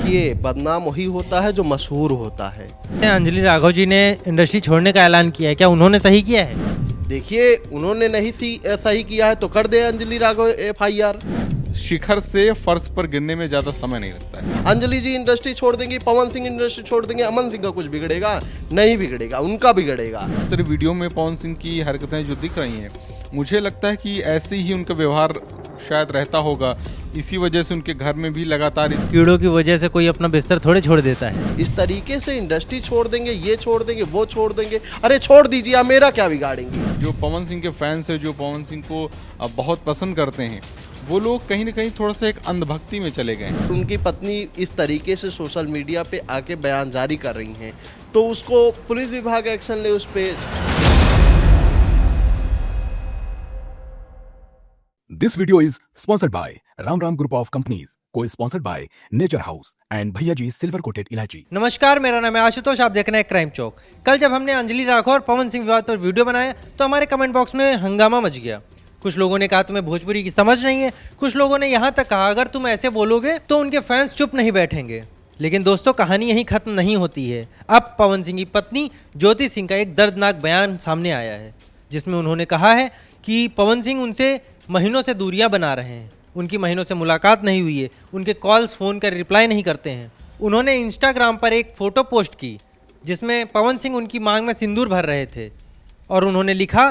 देखिए, बदनाम वही होता है जो मशहूर होता है। अंजलि राघव जी ने इंडस्ट्री छोड़ने का ऐलान किया है, क्या उन्होंने सही किया है? देखिए, उन्होंने नहीं सही किया है तो कर दे अंजलि राघव FIR। शिखर से फर्श पर गिरने में ज्यादा समय नहीं लगता है। अंजलि जी इंडस्ट्री छोड़ देंगी, पवन सिंह इंडस्ट्री छोड़ देंगे, अमन सिंह का कुछ बिगड़ेगा? नहीं बिगड़ेगा, उनका बिगड़ेगा। तेरे वीडियो में पवन सिंह की हरकतें जो दिख रही हैं, मुझे लगता है कि ऐसे ही उनका व्यवहार शायद रहता होगा। इसी वजह से उनके घर में भी लगातार इस कीड़ों की वजह से कोई अपना बिस्तर थोड़े छोड़ देता है। इस तरीके से इंडस्ट्री छोड़ देंगे, ये छोड़ देंगे, वो छोड़ देंगे। अरे छोड़ दीजिए, आप मेरा क्या बिगाड़ेंगे? जो पवन सिंह के फैंस है, जो पवन सिंह को बहुत पसंद करते हैं, वो लोग कहीं ना कहीं थोड़ा सा एक अंधभक्ति में चले गए हैं। उनकी पत्नी इस तरीके से सोशल मीडिया पे आके बयान जारी कर रही हैं, तो उसको पुलिस विभाग एक्शन ले उस पे। This video is sponsored by Ram Ram Group of Companies, co-sponsored by Nature House and भैया जी सिल्वर कोटेड इलायची। नमस्कार, मेरा नाम है आशुतोष, आप देख रहे हैं क्राइम चौक। कल जब हमने अंजलि राघव और पवन सिंह विवाद पर वीडियो बनाया तो हमारे कमेंट बॉक्स में हंगामा मच गया। कुछ लोगों ने कहा तुम्हें भोजपुरी की समझ नहीं है, कुछ लोगों ने यहाँ तक कहा अगर तुम ऐसे बोलोगे तो उनके फैंस चुप नहीं बैठेंगे। लेकिन दोस्तों, कहानी यहीं खत्म नहीं होती है। अब पवन सिंह की पत्नी ज्योति सिंह का एक दर्दनाक बयान सामने आया है, जिसमें उन्होंने कहा है कि पवन सिंह उनसे महीनों से दूरियां बना रहे हैं, उनकी महीनों से मुलाकात नहीं हुई है, उनके कॉल्स फ़ोन का रिप्लाई नहीं करते हैं। उन्होंने इंस्टाग्राम पर एक फ़ोटो पोस्ट की जिसमें पवन सिंह उनकी मांग में सिंदूर भर रहे थे और उन्होंने लिखा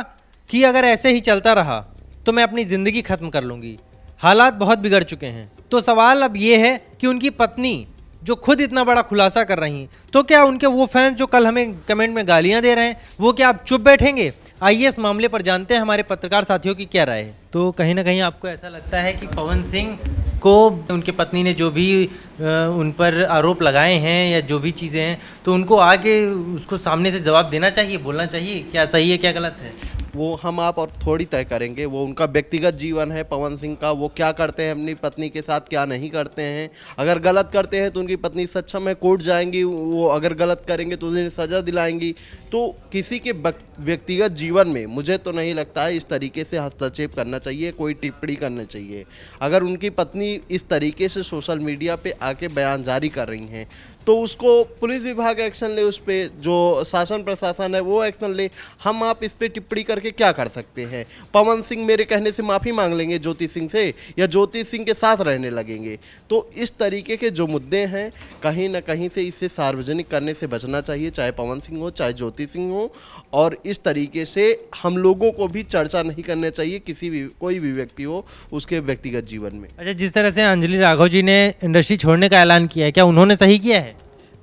कि अगर ऐसे ही चलता रहा तो मैं अपनी ज़िंदगी ख़त्म कर लूँगी, हालात बहुत बिगड़ चुके हैं। तो सवाल अब ये है कि उनकी पत्नी जो खुद इतना बड़ा खुलासा कर रही हैं, तो क्या उनके वो फैंस जो कल हमें कमेंट में गालियां दे रहे हैं, वो क्या आप चुप बैठेंगे? आइए इस मामले पर जानते हैं हमारे पत्रकार साथियों की क्या राय है। तो कहीं ना कहीं आपको ऐसा लगता है कि पवन सिंह को उनके पत्नी ने जो भी उन पर आरोप लगाए हैं या जो भी चीज़ें हैं, तो उनको आगे उसको सामने से जवाब देना चाहिए, बोलना चाहिए? क्या सही है, क्या गलत है? वो हम आप और थोड़ी तय करेंगे। वो उनका व्यक्तिगत जीवन है पवन सिंह का, वो क्या करते हैं अपनी पत्नी के साथ, क्या नहीं करते हैं। अगर गलत करते हैं तो उनकी पत्नी सक्षम है, कोर्ट जाएंगी। वो अगर गलत करेंगे तो उन्हें सज़ा दिलाएंगी। तो किसी के व्यक्तिगत जीवन में मुझे तो नहीं लगता है इस तरीके से हस्तक्षेप करना चाहिए, कोई टिप्पणी करना चाहिए। अगर उनकी पत्नी इस तरीके से सोशल मीडिया पे आके बयान जारी कर रही हैं तो उसको पुलिस विभाग एक्शन ले, उस पर जो शासन प्रशासन है वो एक्शन ले। हम आप इस पर टिप्पणी करके क्या कर सकते हैं? पवन सिंह मेरे कहने से माफ़ी मांग लेंगे ज्योति सिंह से, या ज्योति सिंह के साथ रहने लगेंगे? तो इस तरीके के जो मुद्दे हैं, कहीं ना कहीं से इसे सार्वजनिक करने से बचना चाहिए, चाहे पवन सिंह हो चाहे ज्योति सिंह हो। और इस तरीके से हम लोगों को भी चर्चा नहीं करना चाहिए, किसी भी कोई भी व्यक्ति हो उसके व्यक्तिगत जीवन में। अच्छा, जिस तरह से अंजलि राघव जी ने इंडस्ट्री छोड़ने का ऐलान किया है, क्या उन्होंने सही किया है?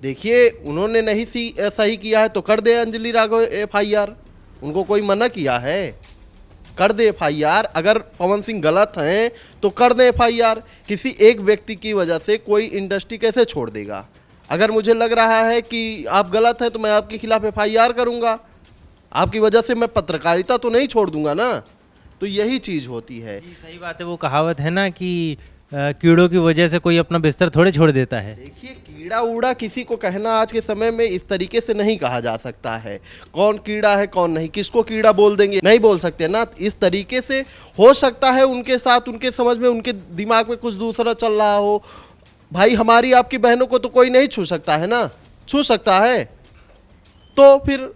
देखिए, उन्होंने नहीं सही किया है तो कर दे अंजलि राघव FIR। उनको कोई मना किया है? कर दे FIR। अगर पवन सिंह गलत हैं तो कर दे FIR। किसी एक व्यक्ति की वजह से कोई इंडस्ट्री कैसे छोड़ देगा? अगर मुझे लग रहा है कि आप गलत हैं तो मैं आपके खिलाफ FIR करूंगा। आपकी वजह से मैं पत्रकारिता तो नहीं छोड़ दूंगा ना। तो यही चीज़ होती है। सही बात है, वो कहावत है ना कि कीड़ों की वजह से कोई अपना बिस्तर थोड़े छोड़ देता है। देखिए, कीड़ा उड़ा किसी को कहना आज के समय में इस तरीके से नहीं कहा जा सकता है। कौन कीड़ा है कौन नहीं, किसको कीड़ा बोल देंगे, नहीं बोल सकते ना। इस तरीके से हो सकता है उनके साथ, उनके समझ में, उनके दिमाग में कुछ दूसरा चल रहा हो। भाई, हमारी आपकी बहनों को तो कोई नहीं छू सकता है ना, छू सकता है? तो फिर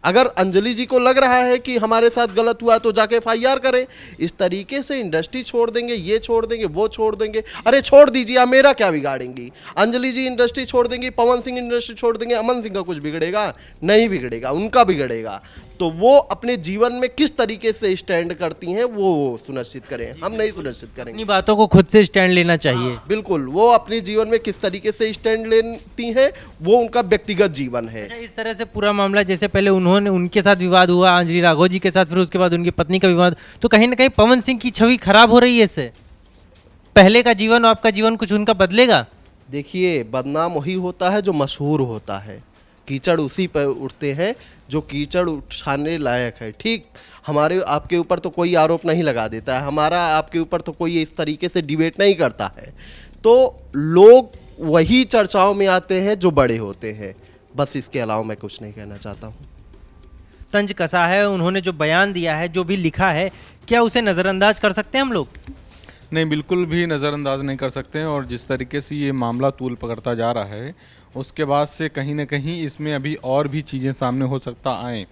अगर अंजलि जी को लग रहा है कि हमारे साथ गलत हुआ तो जाके FIR करें। इस तरीके से इंडस्ट्री छोड़ देंगे, ये छोड़ देंगे, वो छोड़ देंगे। अरे छोड़ दीजिए, आप मेरा क्या बिगाड़ेंगी? अंजलि जी इंडस्ट्री छोड़ देंगी, पवन सिंह इंडस्ट्री छोड़ देंगे, अमन सिंह का कुछ बिगड़ेगा? नहीं बिगड़ेगा, उनका बिगड़ेगा। तो वो अपने जीवन में किस तरीके से स्टैंड करती हैं वो सुनिश्चित करें, हम नहीं सुनिश्चित करेंगे। अपनी बातों को खुद से स्टैंड लेना चाहिए। बिल्कुल, वो अपने जीवन में किस तरीके से स्टैंड लेती हैं वो उनका व्यक्तिगत जीवन है। अच्छा, इस तरह से पूरा मामला, जैसे पहले उनके साथ विवाद हुआ अंजलि राघव जी के साथ, फिर उसके बाद उनकी पत्नी का विवाद, तो कहीं ना कहीं पवन सिंह की छवि खराब हो रही है इससे। पहले का जीवन और आपका जीवन कुछ उनका बदलेगा? देखिए, बदनाम वही होता है जो मशहूर होता है। कीचड़ उसी पर उठते हैं जो कीचड़ उठाने लायक है। ठीक, हमारे आपके ऊपर तो कोई आरोप नहीं लगा देता है, हमारा आपके ऊपर तो कोई इस तरीके से डिबेट नहीं करता है। तो लोग वही चर्चाओं में आते हैं जो बड़े होते हैं। बस इसके अलावा मैं कुछ नहीं कहना चाहता हूँ। तंज कसा है, उन्होंने जो बयान दिया है, जो भी लिखा है, क्या उसे नज़रअंदाज कर सकते हैं हम लोग? नहीं, बिल्कुल भी नज़रअंदाज नहीं कर सकते हैं। और जिस तरीके से ये मामला तूल पकड़ता जा रहा है, उसके बाद से कहीं न कहीं इसमें अभी और भी चीज़ें सामने हो सकता आएँ,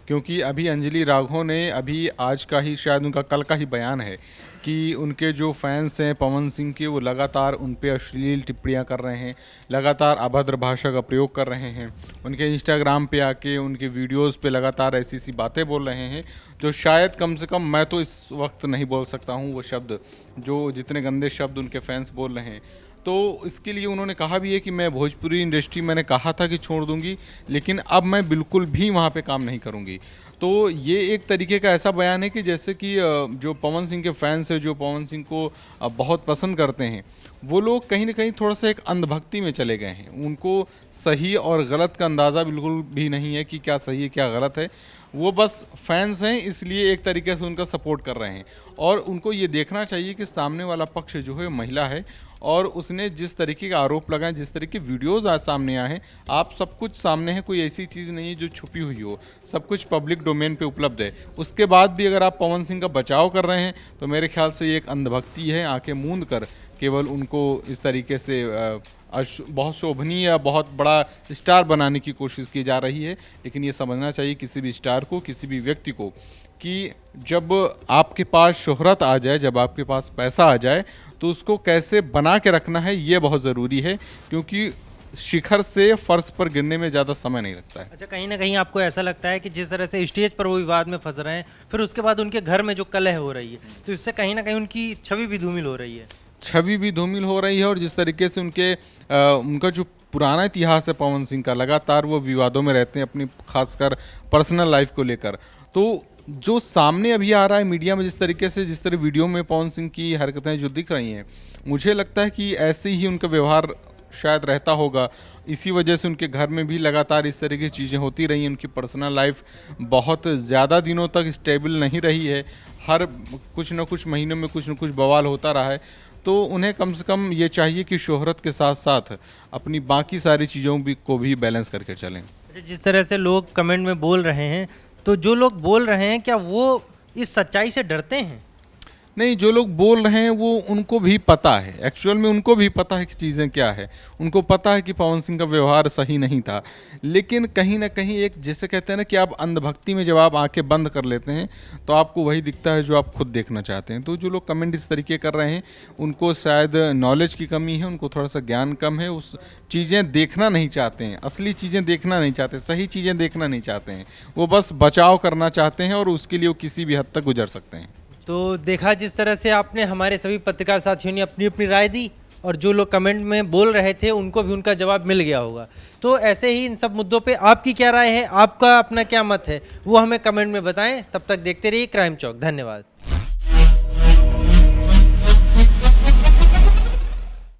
क्योंकि अभी अंजलि राघव ने अभी आज का ही, शायद उनका कल का ही बयान है कि उनके जो फैंस हैं पवन सिंह के, वो लगातार उन पे अश्लील टिप्पणियाँ कर रहे हैं, लगातार अभद्र भाषा का प्रयोग कर रहे हैं, उनके इंस्टाग्राम पे आके उनके वीडियोस पे लगातार ऐसी ऐसी बातें बोल रहे हैं जो शायद कम से कम मैं तो इस वक्त नहीं बोल सकता हूँ वो शब्द, जो जितने गंदे शब्द उनके फैंस बोल रहे हैं। तो इसके लिए उन्होंने कहा भी है कि मैं भोजपुरी इंडस्ट्री, मैंने कहा था कि छोड़ दूंगी, लेकिन अब मैं बिल्कुल भी वहाँ पे काम नहीं करूँगी। तो ये एक तरीके का ऐसा बयान है कि जैसे कि जो पवन सिंह के फैंस हैं, जो पवन सिंह को बहुत पसंद करते हैं, वो लोग कहीं ना कहीं थोड़ा सा एक अंधभक्ति में चले गए हैं। उनको सही और गलत का अंदाज़ा बिल्कुल भी नहीं है कि क्या सही है क्या गलत है। वो बस फैंस हैं, इसलिए एक तरीके से उनका सपोर्ट कर रहे हैं। और उनको ये देखना चाहिए कि सामने वाला पक्ष जो है महिला है, और उसने जिस तरीके के आरोप लगाए, जिस तरीके के वीडियोस आज सामने आए हैं, आप सब कुछ सामने है, कोई ऐसी चीज़ नहीं है जो छुपी हुई हो, सब कुछ पब्लिक डोमेन पे उपलब्ध है। उसके बाद भी अगर आप पवन सिंह का बचाव कर रहे हैं तो मेरे ख्याल से ये एक अंधभक्ति है। आंखें मूंद कर केवल उनको इस तरीके से बहुत शोभनीय या बहुत बड़ा स्टार बनाने की कोशिश की जा रही है। लेकिन ये समझना चाहिए किसी भी स्टार को, किसी भी व्यक्ति को, कि जब आपके पास शोहरत आ जाए, जब आपके पास पैसा आ जाए, तो उसको कैसे बना के रखना है ये बहुत ज़रूरी है, क्योंकि शिखर से फर्श पर गिरने में ज़्यादा समय नहीं लगता है। अच्छा, कहीं ना कहीं आपको ऐसा लगता है कि जिस तरह से स्टेज पर वो विवाद में फंस रहे हैं, फिर उसके बाद उनके घर में जो कलह हो रही है, तो इससे कहीं ना कहीं उनकी छवि भी धूमिल हो रही है? छवि भी धूमिल हो रही है। और जिस तरीके से उनका जो पुराना इतिहास है पवन सिंह का, लगातार वो विवादों में रहते हैं अपनी खासकर पर्सनल लाइफ को लेकर। तो जो सामने अभी आ रहा है मीडिया में, जिस तरह वीडियो में पवन सिंह की हरकतें जो दिख रही हैं, मुझे लगता है कि ऐसे ही उनका व्यवहार शायद रहता होगा। इसी वजह से उनके घर में भी लगातार इस तरह की चीज़ें होती रही हैं। उनकी पर्सनल लाइफ बहुत ज़्यादा दिनों तक स्टेबल नहीं रही है, हर कुछ न कुछ महीनों में कुछ न कुछ बवाल होता रहा है। तो उन्हें कम से कम ये चाहिए कि शोहरत के साथ साथ अपनी बाकी सारी चीज़ों को भी बैलेंस करके चलें। जिस तरह से लोग कमेंट में बोल रहे हैं, तो जो लोग बोल रहे हैं क्या वो इस सच्चाई से डरते हैं? नहीं, जो लोग बोल रहे हैं वो उनको भी पता है, एक्चुअल में उनको भी पता है कि चीज़ें क्या है। उनको पता है कि पवन सिंह का व्यवहार सही नहीं था, लेकिन कहीं ना कहीं एक, जैसे कहते हैं ना कि आप अंधभक्ति में जब आप आंखें बंद कर लेते हैं तो आपको वही दिखता है जो आप खुद देखना चाहते हैं। तो जो लोग कमेंट इस तरीके कर रहे हैं, उनको शायद नॉलेज की कमी है, उनको थोड़ा सा ज्ञान कम है, उस चीज़ें देखना नहीं चाहते हैं, असली चीज़ें देखना नहीं चाहते, सही चीज़ें देखना नहीं चाहते हैं। वो बस बचाव करना चाहते हैं और उसके लिए वो किसी भी हद तक गुजर सकते हैं। तो देखा जिस तरह से आपने, हमारे सभी पत्रकार साथियों ने अपनी अपनी राय दी, और जो लोग कमेंट में बोल रहे थे उनको भी उनका जवाब मिल गया होगा। तो ऐसे ही इन सब मुद्दों पे आपकी क्या राय है, आपका अपना क्या मत है, वो हमें कमेंट में बताएं। तब तक देखते रहिए क्राइम चौक। धन्यवाद।